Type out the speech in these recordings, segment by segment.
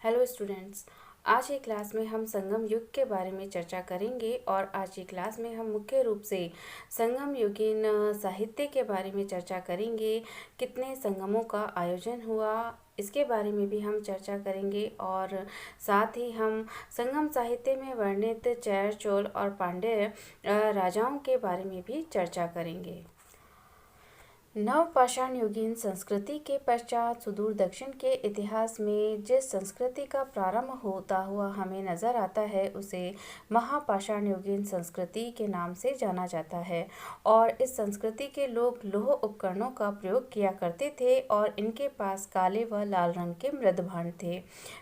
Hello students. आज की class में हम संगम युग के बारे में चर्चा करेंगे और आज की क्लास में हम मुख्य रूप से संगम युगीन साहित्य के बारे में चर्चा करेंगे। कितने संगमों का आयोजन हुआ इसके बारे में भी हम चर्चा करेंगे और साथ ही हम संगम साहित्य में वर्णित चैर चोल और पांड्य राजाओं के बारे में भी चर्चा करेंगे। नवपाषाण युगीन संस्कृति के पश्चात सुदूर दक्षिण के इतिहास में जिस संस्कृति का प्रारंभ होता हुआ हमें नजर आता है उसे महापाषाण युगीन संस्कृति के नाम से जाना जाता है। और इस संस्कृति के लोग लौह उपकरणों का प्रयोग किया करते थे और इनके पास काले व लाल रंग के मृदभांड थे।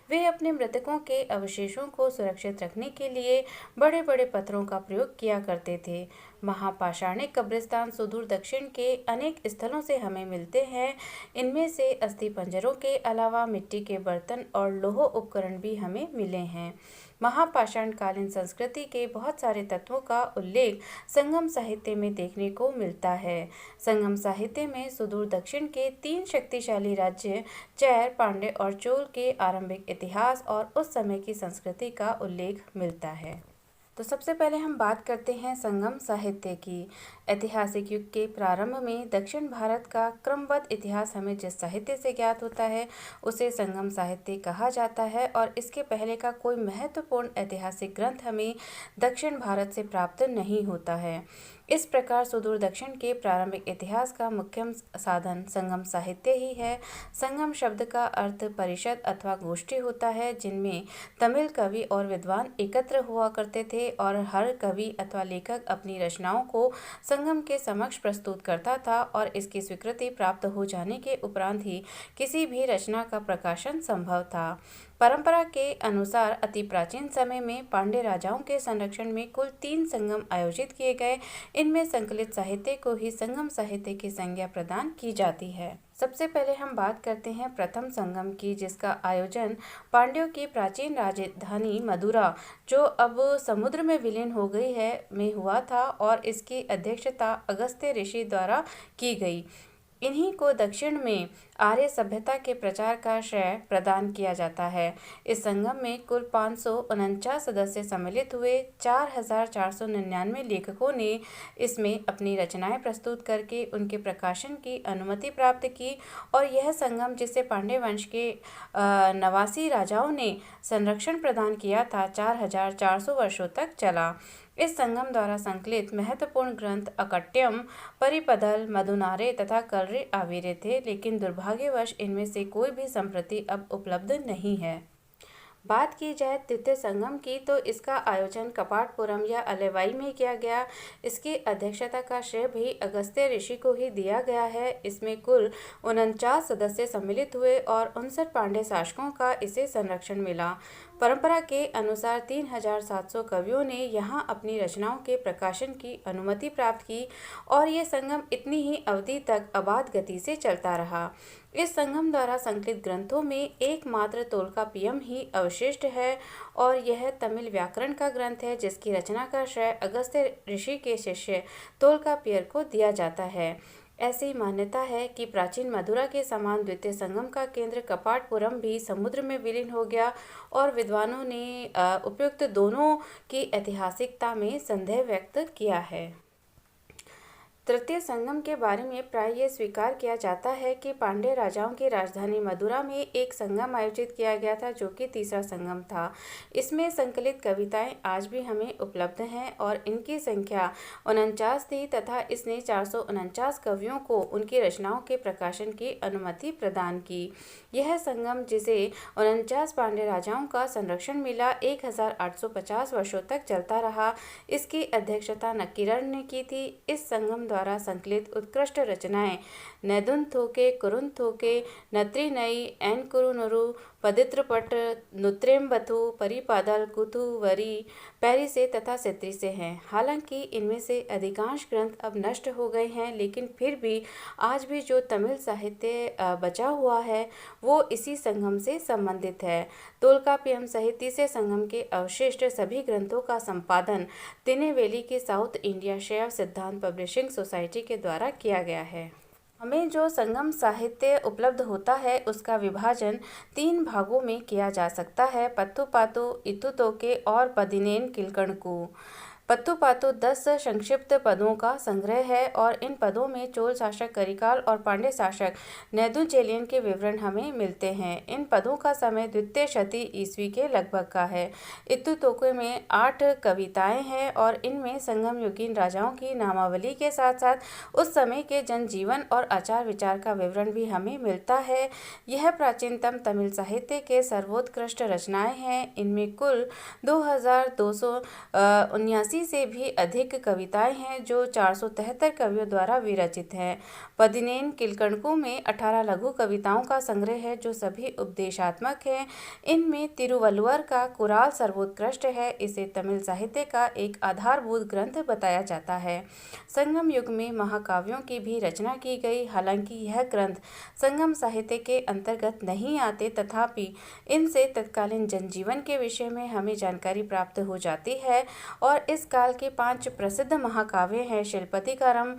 वे अपने मृतकों के अवशेषों को सुरक्षित रखने के लिए बड़े बड़े पत्थरों का प्रयोग किया करते थे। महापाषाणिक कब्रिस्तान सुदूर दक्षिण के अनेक स्थलों से हमें मिलते हैं। इनमें से अस्थि पंजरों के अलावा मिट्टी के बर्तन और लौह उपकरण भी हमें मिले हैं। महापाषाण कालीन संस्कृति के बहुत सारे तत्वों का उल्लेख संगम साहित्य में देखने को मिलता है। संगम साहित्य में सुदूर दक्षिण के 3 शक्तिशाली राज्य चैर, पांड्य और चोल के आरंभिक इतिहास और उस समय की संस्कृति का उल्लेख मिलता है। तो सबसे पहले हम बात करते हैं संगम साहित्य की। ऐतिहासिक युग के प्रारंभ में दक्षिण भारत का क्रमबद्ध इतिहास हमें जिस साहित्य से ज्ञात होता है उसे संगम साहित्य कहा जाता है और इसके पहले का कोई महत्वपूर्ण ऐतिहासिक ग्रंथ हमें दक्षिण भारत से प्राप्त नहीं होता है। इस प्रकार सुदूर दक्षिण के प्रारंभिक इतिहास का मुख्य साधन संगम साहित्य ही है। संगम शब्द का अर्थ परिषद अथवा गोष्ठी होता है जिनमें तमिल कवि और विद्वान एकत्र हुआ करते थे और हर कवि अथवा लेखक अपनी रचनाओं को संगम के समक्ष प्रस्तुत करता था और इसकी स्वीकृति प्राप्त हो जाने के उपरांत ही किसी भी रचना का प्रकाशन संभव था। परंपरा के अनुसार अति प्राचीन समय में पांड्य राजाओं के संरक्षण में कुल 3 संगम आयोजित किए गए। इनमें संकलित साहित्य को ही संगम साहित्य की संज्ञा प्रदान की जाती है। सबसे पहले हम बात करते हैं प्रथम संगम की, जिसका आयोजन पांड्यों की प्राचीन राजधानी मदुरा, जो अब समुद्र में विलीन हो गई है, में हुआ था और इसकी अध्यक्षता अगस्त्य ऋषि द्वारा की गई। इन्हीं को दक्षिण में आर्य सभ्यता के प्रचार का श्रेय प्रदान किया जाता है। इस संगम में कुल 549 सदस्य सम्मिलित हुए। 4499 लेखकों ने इसमें अपनी रचनाएं प्रस्तुत करके उनके प्रकाशन की अनुमति प्राप्त की और यह संगम, जिसे पांड्य वंश के 89 राजाओं ने संरक्षण प्रदान किया था, 4400 वर्षों तक चला। इस संगम द्वारा संकलित महत्वपूर्ण ग्रंथ अकट्यम, परिपदल, मधुनारे तथा कलरी आविरे थे, लेकिन दुर्भाग्यवश इनमें से कोई भी संप्रति अब उपलब्ध नहीं है। बात की जाए द्वितीय संगम की तो इसका आयोजन कपाटपुरम या अलेवाई में किया गया। इसकी अध्यक्षता का श्रेय भी अगस्त्य ऋषि को ही दिया गया है। इसमें कुल 49 सदस्य सम्मिलित हुए और 59 पांड्य शासकों का इसे संरक्षण मिला। परंपरा के अनुसार 3700 कवियों ने यहाँ अपनी रचनाओं के प्रकाशन की अनुमति प्राप्त की और ये संगम इतनी ही अवधि तक अबाध गति से चलता रहा। इस संगम द्वारा संकलित ग्रंथों में एकमात्र तोल्काप्पियम ही अवशिष्ट है और यह तमिल व्याकरण का ग्रंथ है, जिसकी रचना का श्रेय अगस्त्य ऋषि के शिष्य तोल्काप्पियर को दिया जाता है। ऐसी मान्यता है कि प्राचीन मथुरा के समान द्वितीय संगम का केंद्र कपाटपुरम भी समुद्र में विलीन हो गया और विद्वानों ने उपयुक्त दोनों की ऐतिहासिकता में संदेह व्यक्त किया है। तृतीय संगम के बारे में प्राय ये स्वीकार किया जाता है कि पांड्य राजाओं की राजधानी मदुरा में एक संगम आयोजित किया गया था, जो कि तीसरा संगम था। इसमें संकलित कविताएं आज भी हमें उपलब्ध हैं और इनकी संख्या 49 थी तथा इसने 449 कवियों को उनकी रचनाओं के प्रकाशन की अनुमति प्रदान की। यह संगम, जिसे 49 पांड्य राजाओं का संरक्षण मिला, 1850 वर्षों तक चलता रहा। इसकी अध्यक्षता नक्कीरन ने की थी। इस संगम द्वारा संकलित उत्कृष्ट रचनाएं नैदुनथोके, कुरुनथोके, नत्रिनई, एनकुरुनुरु, पदित्रपट, नुत्रेम्बथु, परिपादल, कुथुवरी, पैरिसे तथा सित्रिसे हैं। हालांकि इनमें से अधिकांश ग्रंथ अब नष्ट हो गए हैं, लेकिन फिर भी आज भी जो तमिल साहित्य बचा हुआ है वो इसी संगम से संबंधित है। तोल्काप्पियम सहित तीसरे संगम के अवशिष्ट सभी ग्रंथों का संपादन तिरुनेलवेली की साउथ इंडिया शैव सिद्धांत पब्लिशिंग सोसाइटी के द्वारा किया गया है। हमें जो संगम साहित्य उपलब्ध होता है उसका विभाजन 3 भागों में किया जा सकता है: पत्तु पातु, इतु तोके और पदिनेन किलकणकु। पत्तु पातु 10 संक्षिप्त पदों का संग्रह है और इन पदों में चोल शासक करिकाल और पांड्य शासक नेदुचेलियन के विवरण हमें मिलते हैं। इन पदों का समय द्वितीय शती ईस्वी के लगभग का है। इतु तोके में 8 कविताएं हैं और इनमें संगम युगीन राजाओं की नामावली के साथ साथ उस समय के जनजीवन और आचार विचार का विवरण भी हमें मिलता है। यह प्राचीनतम तमिल साहित्य के सर्वोत्कृष्ट रचनाएं हैं। इनमें कुल 2279 से भी अधिक कविताएं हैं जो 473 कवियों द्वारा विरचित हैं। पदिनेन किलकणकु में 18 लघु कविताओं का संग्रह है जो सभी उपदेशात्मक हैं। इनमें तिरुवल्लुवर का कुराल सर्वोत्कृष्ट है। इसे तमिल साहित्य का एक आधारभूत ग्रंथ बताया जाता है। संगम युग में महाकाव्यों की भी रचना की गई। हालांकि यह ग्रंथ संगम साहित्य के अंतर्गत नहीं आते, तथापि इनसे तत्कालीन जनजीवन के विषय में हमें जानकारी प्राप्त हो जाती है। और इस काल के 5 प्रसिद्ध महाकाव्य हैं: शिलपतिकारम,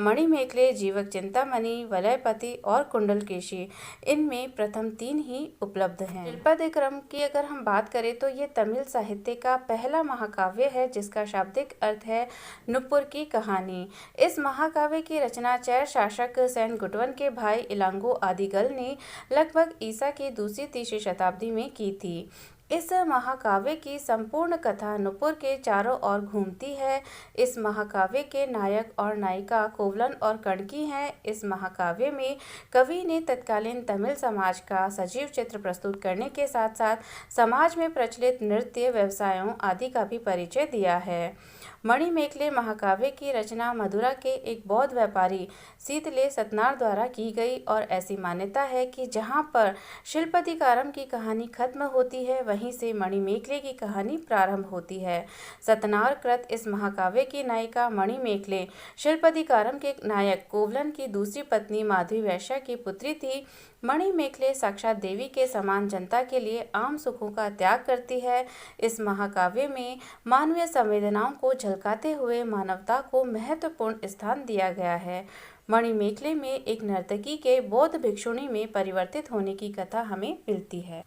मणिमेखले, जीवक चिंतामणि, वलयपति और कुंडलकेशी। इनमें प्रथम 3 ही उपलब्ध हैं। शिलपतिकारम की अगर हम बात करें तो ये तमिल साहित्य का पहला महाकाव्य है जिसका शाब्दिक अर्थ है नुपुर की कहानी। इस महाकाव्य की रचना चैर शासक सेन गुटवन के भाई इलांगो आदिगल ने लगभग ईसा की 2री-3री शताब्दी में की थी। इस महाकाव्य की संपूर्ण कथा नुपुर के चारों ओर घूमती है। इस महाकाव्य के नायक और नायिका कोवलन और कणकी हैं। इस महाकाव्य में कवि ने तत्कालीन तमिल समाज का सजीव चित्र प्रस्तुत करने के साथ साथ समाज में प्रचलित नृत्य, व्यवसायों आदि का भी परिचय दिया है। मणिमेखले महाकाव्य की रचना मदुरा के एक बौद्ध व्यापारी सीतले सतनार द्वारा की गई और ऐसी मान्यता है कि जहाँ पर शिलपतिकारम की कहानी खत्म होती है वहीं से मणिमेखले की कहानी प्रारंभ होती है। सतनार कृत इस महाकाव्य की नायिका मणिमेखले शिलपतिकारम के नायक कोवलन की दूसरी पत्नी माधवी वैश्य की पुत्री थी। मणिमेखले साक्षात देवी के समान जनता के लिए आम सुखों का त्याग करती है। इस महाकाव्य में मानवीय संवेदनाओं को झलकाते हुए मानवता को महत्वपूर्ण स्थान दिया गया है। मणिमेखले में एक नर्तकी के बौद्ध भिक्षुणी में परिवर्तित होने की कथा हमें मिलती है।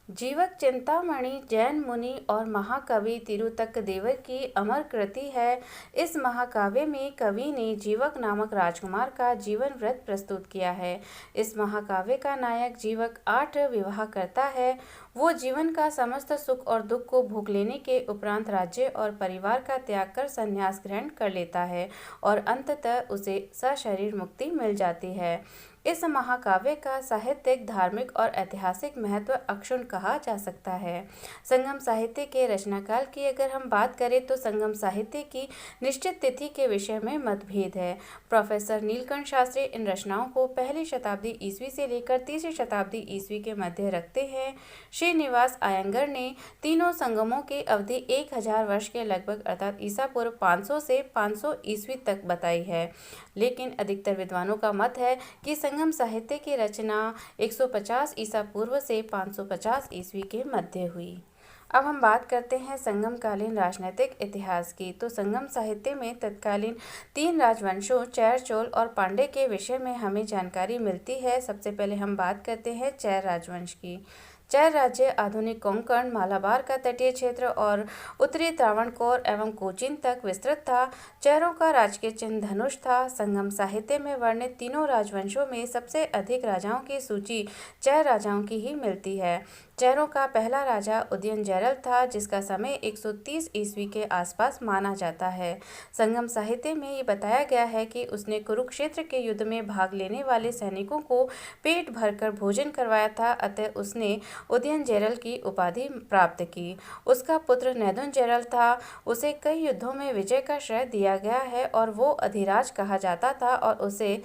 जीवक चिंतामणि जैन मुनि और महाकवि तिरुतक्कदेवर की अमर कृति है। इस महाकाव्य में कवि ने जीवक नामक राजकुमार का जीवन वृत्त प्रस्तुत किया है। इस महाकाव्य का नायक जीवक 8 विवाह करता है। वो जीवन का समस्त सुख और दुख को भोग लेने के उपरांत राज्य और परिवार का त्याग कर संन्यास ग्रहण कर लेता है और अंततः उसे सशरीर मुक्ति मिल जाती है। इस महाकाव्य का साहित्यिक, धार्मिक और ऐतिहासिक महत्व अक्षुण्ण कहा जा सकता है। संगम साहित्य के रचनाकाल की अगर हम बात करें तो संगम साहित्य की निश्चित तिथि के विषय में मतभेद है। प्रोफेसर नीलकंठ शास्त्री इन रचनाओं को 1ली शताब्दी ईस्वी से लेकर 3री शताब्दी ईस्वी के मध्य रखते हैं। श्रीनिवास अयंगर ने तीनों संगमों की अवधि 1000 वर्ष के लगभग अर्थात ईसा पूर्व 500 से 500 ईस्वी तक बताई है। लेकिन अधिकतर विद्वानों का मत है कि संगम साहित्य की रचना 150 ईसा पूर्व से 550 ईस्वी के मध्य हुई। अब हम बात करते हैं संगमकालीन राजनीतिक इतिहास की। तो संगम साहित्य में तत्कालीन 3 राजवंशों चैर, चोल और पांड्य के विषय में हमें जानकारी मिलती है। सबसे पहले हम बात करते हैं चैर राजवंश की। चैर राज्य आधुनिक कोंकण, मालाबार का तटीय क्षेत्र और उत्तरी त्रावणकोर एवं कोचीन तक विस्तृत था। चैरों का राजकीय चिन्ह धनुष था। संगम साहित्य में वर्णित तीनों राजवंशों में सबसे अधिक राजाओं की सूची चैर राजाओं की ही मिलती है। चैरों का पहला राजा उदयनजैरल था जिसका समय 130 ईस्वी के आसपास माना जाता है। संगम साहित्य में ये बताया गया है कि उसने कुरुक्षेत्र के युद्ध में भाग लेने वाले सैनिकों को पेट भरकर भोजन करवाया था, अतः उसने उदयनजैरल की उपाधि प्राप्त की। उसका पुत्र नेदुनजैरल था। उसे कई युद्धों में विजय का श्रेय दिया गया है और वो अधिराज कहा जाता था और उसे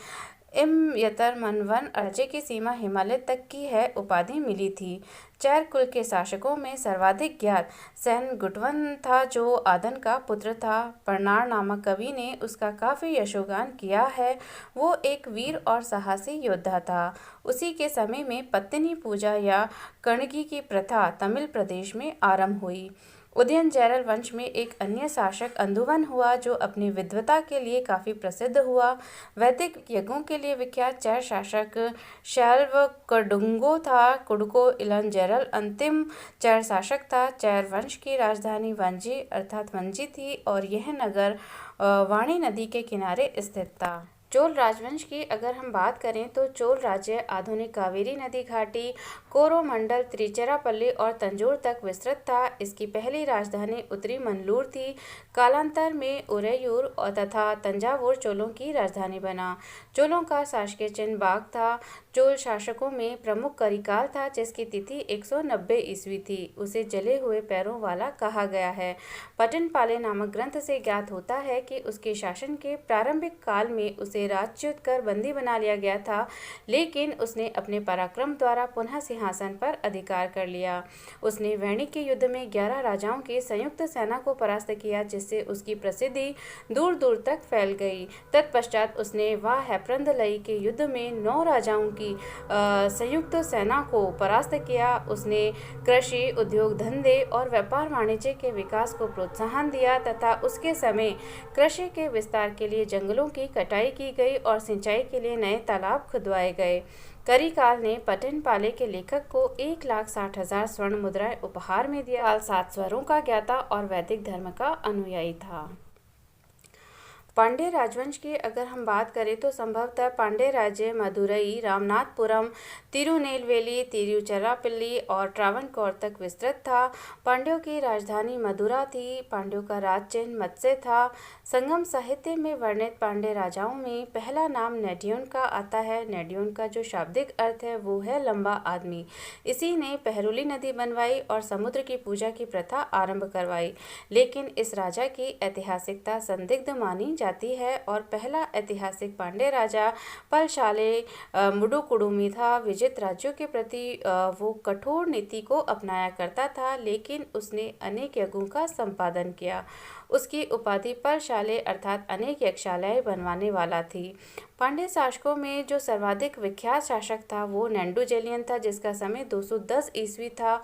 इमयतरमनवन राज्य की सीमा हिमालय तक की है उपाधि मिली थी। चैर कुल के शासकों में सर्वाधिक ज्ञात सेन गुटवन था जो आदन का पुत्र था। परनार नामक कवि ने उसका काफ़ी यशोगान किया है। वो एक वीर और साहसी योद्धा था। उसी के समय में पत्नी पूजा या कणगी की प्रथा तमिल प्रदेश में आरंभ हुई। उदयनचैरल वंश में एक अन्य शासक अंदुवन हुआ जो अपनी विद्वता के लिए काफ़ी प्रसिद्ध हुआ। वैदिक यज्ञों के लिए विख्यात चैर शासक शैलवकडुंगो था। कुडको इलंजैरल अंतिम चैर शासक था। चैर वंश की राजधानी वंजी अर्थात वंजी थी और यह नगर वाणी नदी के किनारे स्थित था। चोल राजवंश की अगर हम बात करें तो चोल राज्य आधुनिक कावेरी नदी घाटी, कोरोमंडल, त्रिचिरापल्ली और तंजौर तक विस्तृत था। इसकी पहली राजधानी उत्तरी मंगलूर थी। कालांतर में उरैयूर और तथा तंजावुर चोलों की राजधानी बना। चोलों का शासकीय चिन्ह बाघ था। चोल शासकों में प्रमुख करिकाल था जिसकी तिथि 190 ईस्वी थी। उसे जले हुए पैरों वाला कहा गया है। पट्टनपाले नामक ग्रंथ से ज्ञात होता है कि उसके शासन के प्रारंभिक काल में उसे राज्यच्युत कर बंदी बना लिया गया था, लेकिन उसने अपने पराक्रम द्वारा पुनः सिंहासन पर अधिकार कर लिया। उसने वैणी के युद्ध में 11 राजाओं की संयुक्त सेना को परास्त किया जिससे उसकी प्रसिद्धि दूर दूर तक फैल गई। तत्पश्चात उसने हैप्रंदलई के युद्ध में 9 राजाओं की संयुक्त सेना को परास्त किया। उसने कृषि, उद्योग धंधे और व्यापार वाणिज्य के विकास को प्रोत्साहन दिया तथा उसके समय कृषि के विस्तार के लिए जंगलों की कटाई की गई और सिंचाई के लिए नए तालाब खुदवाए गए। करिकाल ने पट्टनपाले के लेखक को 1,60,000 स्वर्ण मुद्राएं उपहार में दिया। 7 स्वरों का ज्ञाता और वैदिक धर्म का अनुयायी था। पांड्य राजवंश की अगर हम बात करें तो संभवतः पांड्य राज्य मदुरई, रामनाथपुरम, तिरुनेलवेली, तिरुचिरापल्ली और ट्रावनकोर तक विस्तृत था। पांड्यों की राजधानी मदुरा थी। पांड्यों का राज चिन्ह मत्स्य था। संगम साहित्य में वर्णित पांड्य राजाओं में पहला नाम नेडियोन का आता है। नेडियोन का जो शाब्दिक अर्थ है वो है लंबा आदमी। इसी ने पहरुली नदी बनवाई और समुद्र की पूजा की प्रथा आरंभ करवाई, लेकिन इस राजा की ऐतिहासिकता संदिग्ध मानी जाती है और पहला ऐतिहासिक पांड्य राजा पलशाले मुडुकुडुमी था। विजित राज्यों के प्रति वो कठोर नीति को अपनाया करता था, लेकिन उसने अनेक यज्ञों का संपादन किया। उसकी उपाधि पलशाले अर्थात अनेक यज्ञशालाएं बनवाने वाला थी। पांड्य शासकों में जो सर्वाधिक विख्यात शासक था वो नेंडुजेलियन था जिसका समय 210 ईस्वी था।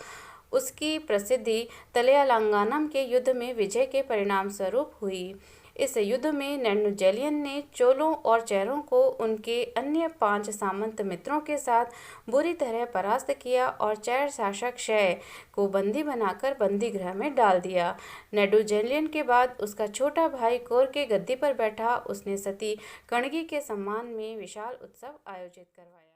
उसकी प्रसिद्धि तलयालंगानम के युद्ध में विजय के परिणाम स्वरूप हुई। इस युद्ध में नेंडुजेलियन ने चोलों और चेरों को उनके अन्य 5 सामंत मित्रों के साथ बुरी तरह परास्त किया और चैर शासक शय को बंदी बनाकर बंदी गृह में डाल दिया। नेंडुजेलियन के बाद उसका छोटा भाई कोर के गद्दी पर बैठा। उसने सती कणगी के सम्मान में विशाल उत्सव आयोजित करवाए।